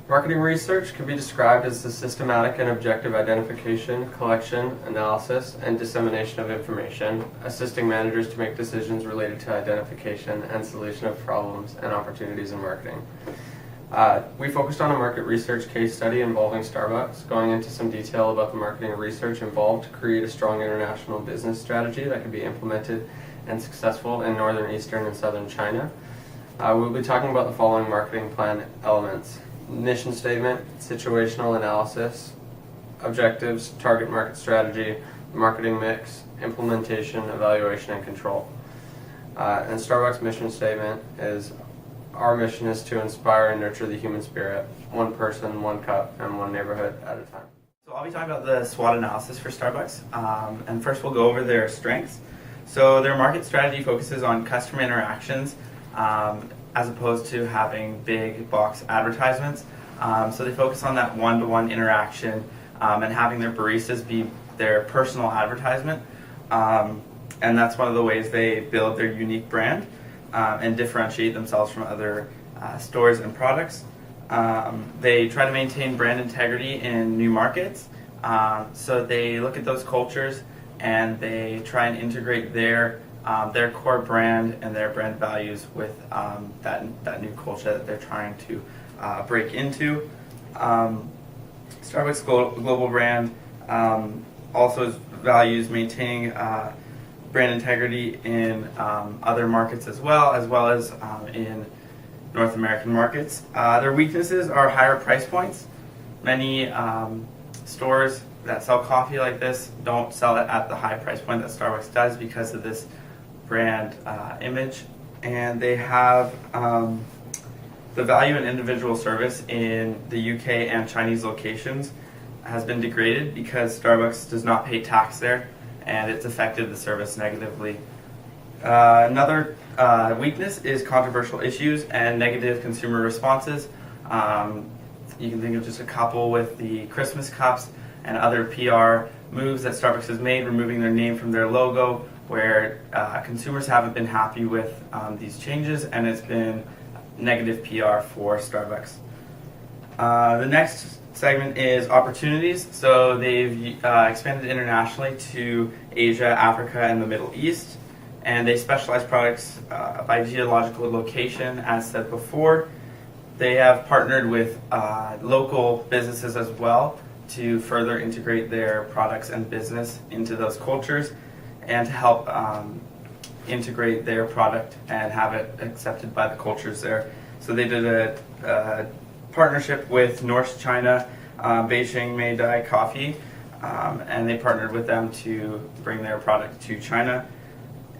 Marketing research can be described as the systematic and objective identification, collection, analysis, and dissemination of information, assisting managers to make decisions related to identification and solution of problems and opportunities in marketing. We focused on a market research case study involving Starbucks, going into some detail about the marketing research involved to create a strong international business strategy that could be implemented and successful in northern, eastern, and southern China. We'll be talking about the following marketing plan elements: mission statement, situational analysis, objectives, target market strategy, marketing mix, implementation, evaluation, and control. And Starbucks' mission statement is, our mission is to inspire and nurture the human spirit, one person, one cup, and one neighborhood at a time. So I'll be talking about the SWOT analysis for Starbucks, and first we'll go over their strengths. So their market strategy focuses on customer interactions, as opposed to having big box advertisements. So they focus on that one-to-one interaction and having their baristas be their personal advertisement. And that's one of the ways they build their unique brand and differentiate themselves from other stores and products. They try to maintain brand integrity in new markets. So they look at those cultures and they try and integrate their core brand and their brand values with that new culture that they're trying to break into. Starbucks global brand also values maintaining brand integrity in other markets as well as in North American markets. Their weaknesses are higher price points. Many stores that sell coffee like this don't sell it at the high price point that Starbucks does because of this brand image. And they have the value in individual service in the UK and Chinese locations has been degraded because Starbucks does not pay tax there, and it's affected the service negatively. Another weakness is controversial issues and negative consumer responses. You can think of just a couple with the Christmas cups and other PR moves that Starbucks has made, removing their name from their logo, where consumers haven't been happy with these changes, and it's been negative PR for Starbucks. The next segment is opportunities. So they've expanded internationally to Asia, Africa, and the Middle East, and they specialize products by geological location, as said before. They have partnered with local businesses as well to further integrate their products and business into those cultures and to help integrate their product and have it accepted by the cultures there. So they did a partnership with North China, Beijing Meidai Coffee, and they partnered with them to bring their product to China.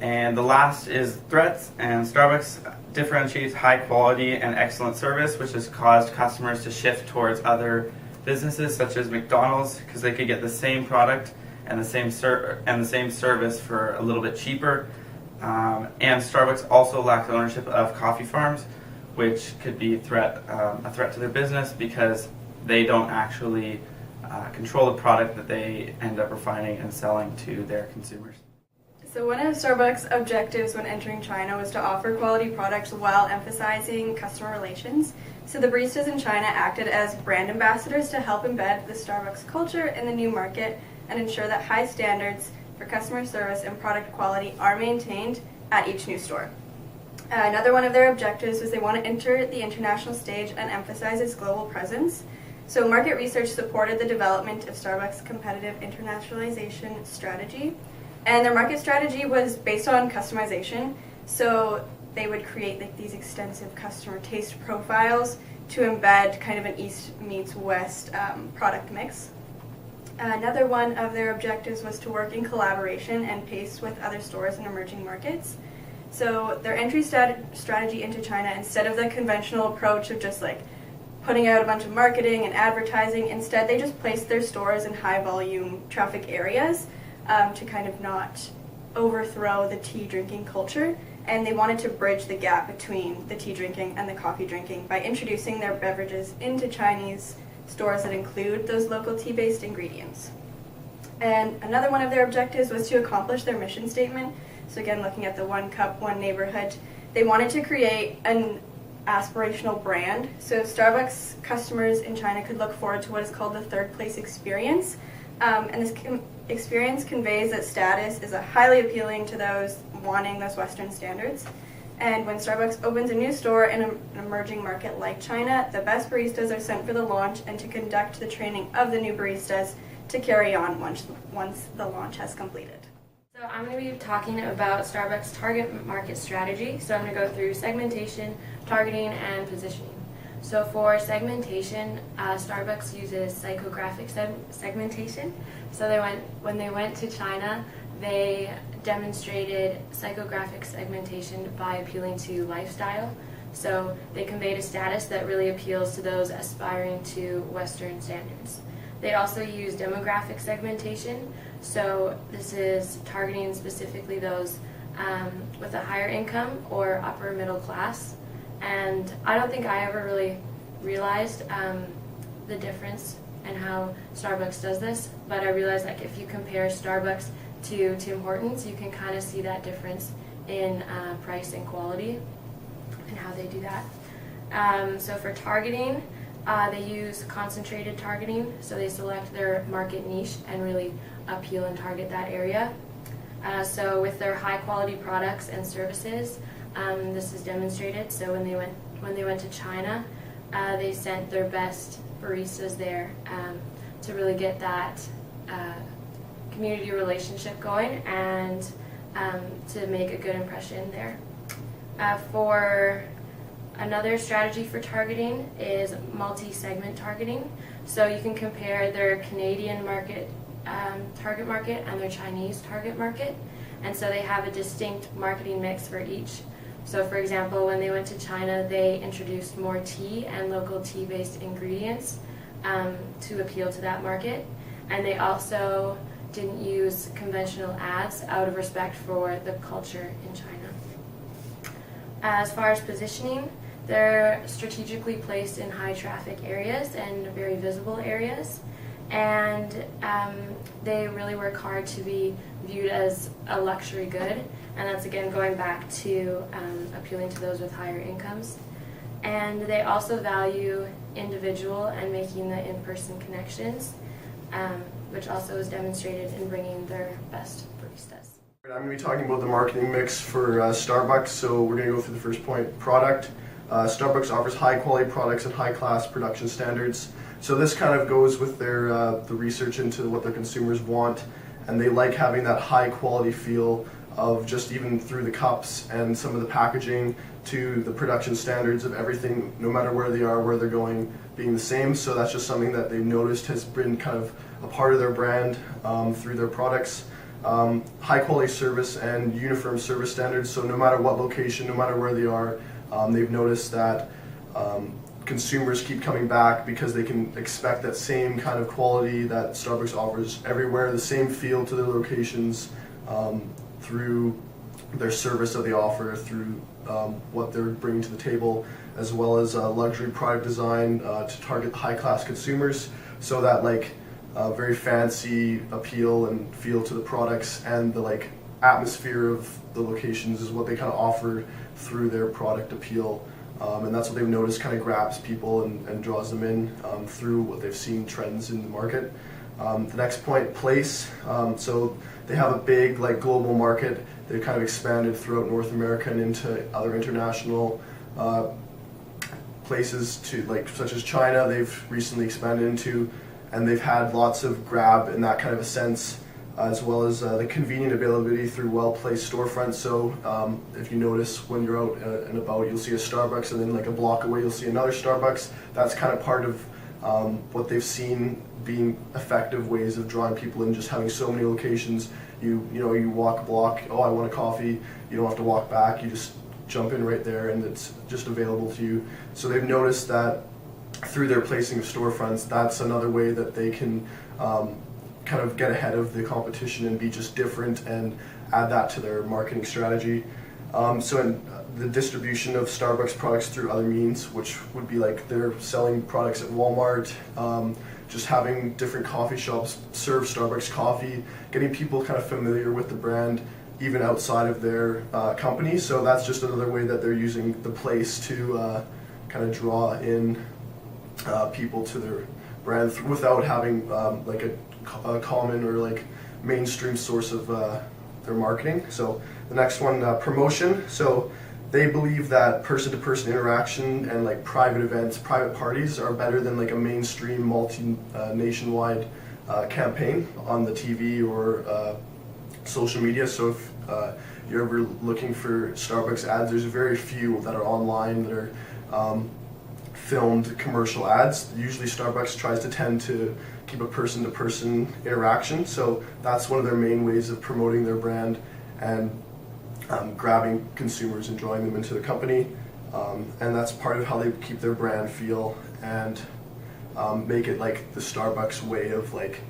And the last is threats, and Starbucks differentiates high quality and excellent service, which has caused customers to shift towards other businesses such as McDonald's, because they could get the same product and the same service for a little bit cheaper. And Starbucks also lacks ownership of coffee farms, which could be a threat to their business because they don't actually control the product that they end up refining and selling to their consumers. So one of Starbucks' objectives when entering China was to offer quality products while emphasizing customer relations. So the baristas in China acted as brand ambassadors to help embed the Starbucks culture in the new market and ensure that high standards for customer service and product quality are maintained at each new store. Another one of their objectives was they want to enter the international stage and emphasize its global presence. So market research supported the development of Starbucks' competitive internationalization strategy. And their market strategy was based on customization. So they would create like these extensive customer taste profiles to embed kind of an East meets West product mix. Another one of their objectives was to work in collaboration and pace with other stores in emerging markets. So their entry strategy into China, instead of the conventional approach of just like putting out a bunch of marketing and advertising, instead they just placed their stores in high volume traffic areas to kind of not overthrow the tea drinking culture. And they wanted to bridge the gap between the tea drinking and the coffee drinking by introducing their beverages into Chinese stores that include those local tea-based ingredients. And another one of their objectives was to accomplish their mission statement. So again, looking at the one cup, one neighborhood, they wanted to create an aspirational brand. So Starbucks customers in China could look forward to what is called the third place experience. And this experience conveys that status is highly appealing to those wanting those Western standards. And when Starbucks opens a new store in an emerging market like China, the best baristas are sent for the launch and to conduct the training of the new baristas to carry on once the launch has completed. So I'm going to be talking about Starbucks' target market strategy. So I'm going to go through segmentation, targeting, and positioning. So for segmentation, Starbucks uses psychographic segmentation. So when they went to China, they demonstrated psychographic segmentation by appealing to lifestyle. So they conveyed a status that really appeals to those aspiring to Western standards. They also use demographic segmentation. So this is targeting specifically those with a higher income or upper middle class. And I don't think I ever really realized the difference in how Starbucks does this, but I realized like if you compare Starbucks to Tim Hortons, you can kind of see that difference in price and quality and how they do that. So for targeting, they use concentrated targeting, so they select their market niche and really appeal and target that area. So with their high quality products and services, this is demonstrated. So when they went to China, they sent their best baristas there to really get that community relationship going and to make a good impression there. For another strategy for targeting is multi-segment targeting. So you can compare their Canadian market target market and their Chinese target market, and so they have a distinct marketing mix for each. So for example, when they went to China, they introduced more tea and local tea-based ingredients to appeal to that market, and they also didn't use conventional ads out of respect for the culture in China. As far as positioning, they're strategically placed in high traffic areas and very visible areas, and they really work hard to be viewed as a luxury good, and that's again going back to appealing to those with higher incomes. And they also value individual and making the in-person connections, which also is demonstrated in bringing their best baristas. I'm going to be talking about the marketing mix for Starbucks. So we're going to go through the first point, product. Starbucks offers high quality products and high class production standards. So this kind of goes with their the research into what their consumers want, and they like having that high quality feel of just even through the cups and some of the packaging to the production standards of everything, no matter where they are, where they're going, being the same. So that's just something that they've noticed has been kind of a part of their brand through their products. High quality service and uniform service standards, so no matter what location, no matter where they are, they've noticed that consumers keep coming back because they can expect that same kind of quality that Starbucks offers everywhere, the same feel to their locations through their service that they offer, through what they're bringing to the table, as well as luxury product design to target high class consumers, so that like very fancy appeal and feel to the products and the like atmosphere of the locations is what they kind of offer through their product appeal, and that's what they've noticed kind of grabs people and draws them in through what they've seen trends in the market. The next point, place. So they have a big like global market. They've kind of expanded throughout North America and into other international places to like such as China. They've recently expanded into, and they've had lots of grab in that kind of a sense, as well as the convenient availability through well-placed storefronts. So if you notice when you're out and about, you'll see a Starbucks, and then like a block away you'll see another Starbucks. That's kind of part of what they've seen being effective ways of drawing people in, just having so many locations. You walk a block, oh, I want a coffee, you don't have to walk back, you just jump in right there and it's just available to you. So they've noticed that through their placing of storefronts, that's another way that they can kind of get ahead of the competition and be just different and add that to their marketing strategy. So in the distribution of Starbucks products through other means, which would be like they're selling products at Walmart, just having different coffee shops serve Starbucks coffee, getting people kind of familiar with the brand even outside of their company. So that's just another way that they're using the place to kind of draw in people to their brand without having like a common or like mainstream source of their marketing. So the next one, promotion. So they believe that person-to-person interaction and like private events, private parties are better than like a mainstream nationwide campaign on the TV or social media. So if you're ever looking for Starbucks ads, there's very few that are online that are filmed commercial ads. Usually Starbucks tries to tend to keep a person-to-person interaction, so that's one of their main ways of promoting their brand and grabbing consumers and drawing them into the company, and that's part of how they keep their brand feel and make it like the Starbucks way of like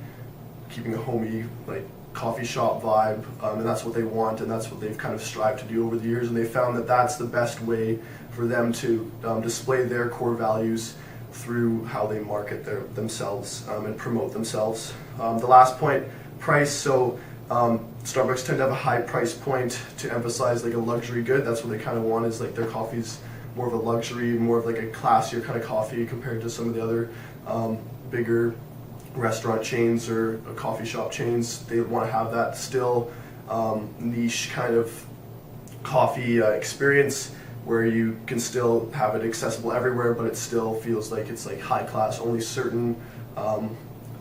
keeping a homey like coffee shop vibe, and that's what they want, and that's what they've kind of strived to do over the years, and they found that that's the best way for them to display their core values through how they market themselves and promote themselves. The last point, price. So Starbucks tend to have a high price point to emphasize like a luxury good. That's what they kind of want, is like their coffee's more of a luxury, more of like a classier kind of coffee compared to some of the other bigger restaurant chains or coffee shop chains. They want to have that still niche kind of coffee experience where you can still have it accessible everywhere, but it still feels like it's like high class. Only certain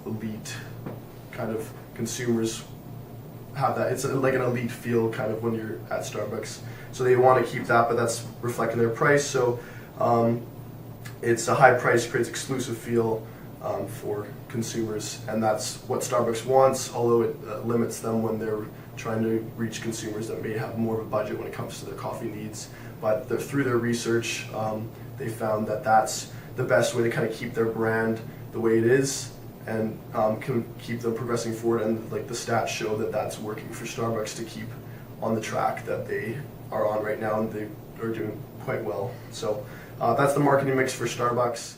elite kind of consumers have that. It's like an elite feel kind of when you're at Starbucks. So they want to keep that, but that's reflecting their price. So it's a high price, creates exclusive feel for consumers, and that's what Starbucks wants, although it limits them when they're trying to reach consumers that may have more of a budget when it comes to their coffee needs. But through their research, they found that that's the best way to kind of keep their brand the way it is and can keep them progressing forward. And like the stats show that that's working for Starbucks to keep on the track that they are on right now, and they are doing quite well. So that's the marketing mix for Starbucks.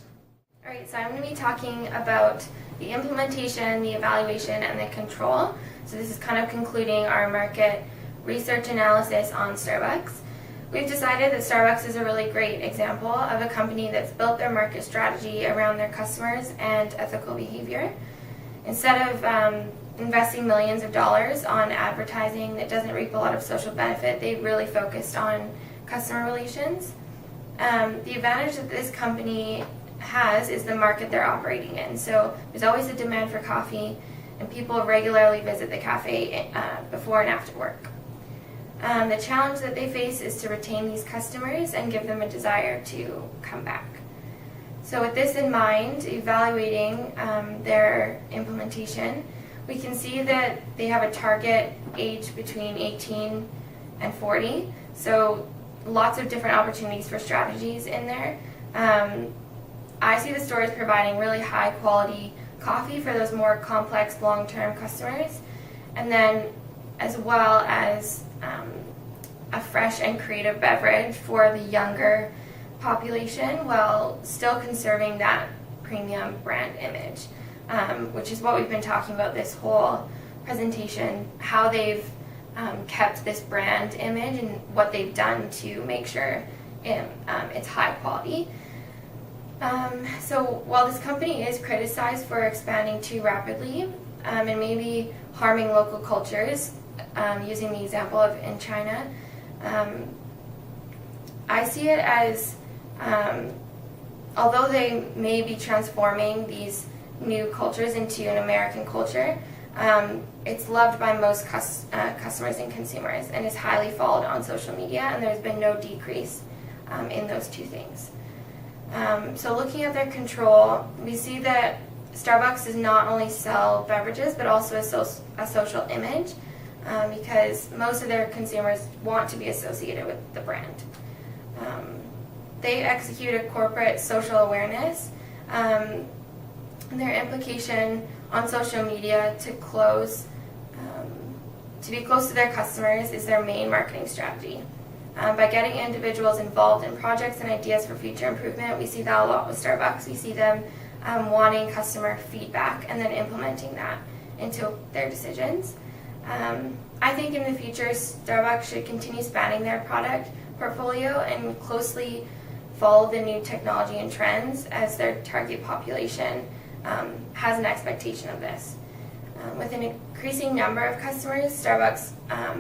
All right, so I'm going to be talking about the implementation, the evaluation, and the control. So this is kind of concluding our market research analysis on Starbucks. We've decided that Starbucks is a really great example of a company that's built their market strategy around their customers and ethical behavior. Instead of investing millions of dollars on advertising that doesn't reap a lot of social benefit, they really focused on customer relations. The advantage that this company has is the market they're operating in. So there's always a demand for coffee, and people regularly visit the cafe before and after work. The challenge that they face is to retain these customers and give them a desire to come back. So with this in mind, evaluating their implementation, we can see that they have a target age between 18 and 40. So lots of different opportunities for strategies in there. I see the store as providing really high quality coffee for those more complex long-term customers, and then as well as a fresh and creative beverage for the younger population while still conserving that premium brand image, which is what we've been talking about this whole presentation, how they've kept this brand image and what they've done to make sure it's high quality. So while this company is criticized for expanding too rapidly and maybe harming local cultures, using the example of in China, I see it as, although they may be transforming these new cultures into an American culture, it's loved by most customers and consumers and is highly followed on social media, and there's been no decrease in those two things. So looking at their control, we see that Starbucks does not only sell beverages but also a social image, because most of their consumers want to be associated with the brand. They execute a corporate social awareness, and their implication on social media to be close to their customers is their main marketing strategy. By getting individuals involved in projects and ideas for future improvement, we see that a lot with Starbucks. We see them wanting customer feedback and then implementing that into their decisions. I think in the future, Starbucks should continue expanding their product portfolio and closely follow the new technology and trends as their target population has an expectation of this. With an increasing number of customers, Starbucks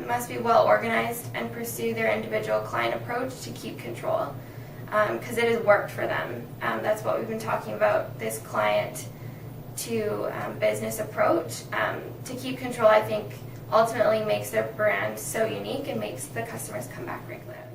must be well organized and pursue their individual client approach to keep control, because it has worked for them. That's what we've been talking about, this client to business approach. To keep control, I think, ultimately makes their brand so unique and makes the customers come back regularly.